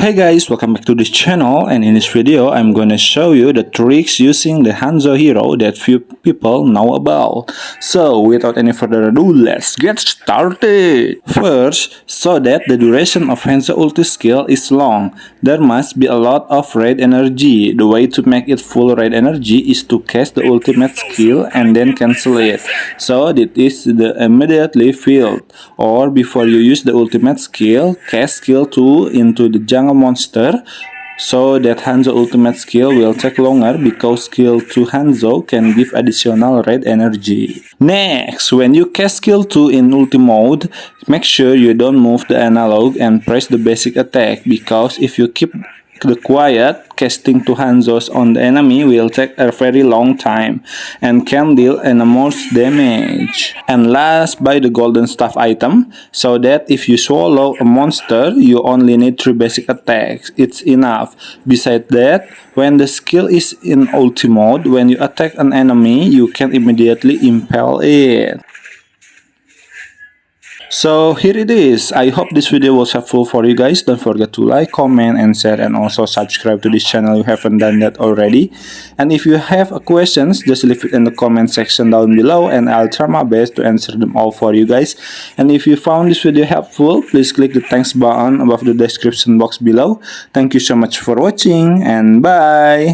Hey guys, welcome back to this channel, and in this video I'm gonna show you the tricks using the Hanzo hero that few people know about. So without any further ado, let's get started! First, so that the duration of Hanzo ulti skill is long, there must be a lot of red energy. The way to make it full red energy is to cast the ultimate skill and then cancel it. So that is the immediately filled, or before you use the ultimate skill, cast skill 2 into the jungle monster, so that Hanzo ultimate skill will take longer because skill 2 Hanzo can give additional red energy. Next, when you cast skill 2 in ulti mode, make sure you don't move the analog and press the basic attack, because if you keep the quiet, casting 2 Hanzos on the enemy will take a very long time and can deal enormous damage. And last, buy the golden staff item, so that if you swallow a monster, you only need 3 basic attacks. It's enough. Besides that, when the skill is in ulti mode, when you attack an enemy, you can immediately impale it. So here it is. I hope this video was helpful for you guys. Don't forget to like, comment, and share, and also subscribe to this channel if you haven't done that already. And if you have questions, just leave it in the comment section down below, and I'll try my best to answer them all for you guys. And if you found this video helpful, please click the thanks button above the description box below. Thank you so much for watching, and bye!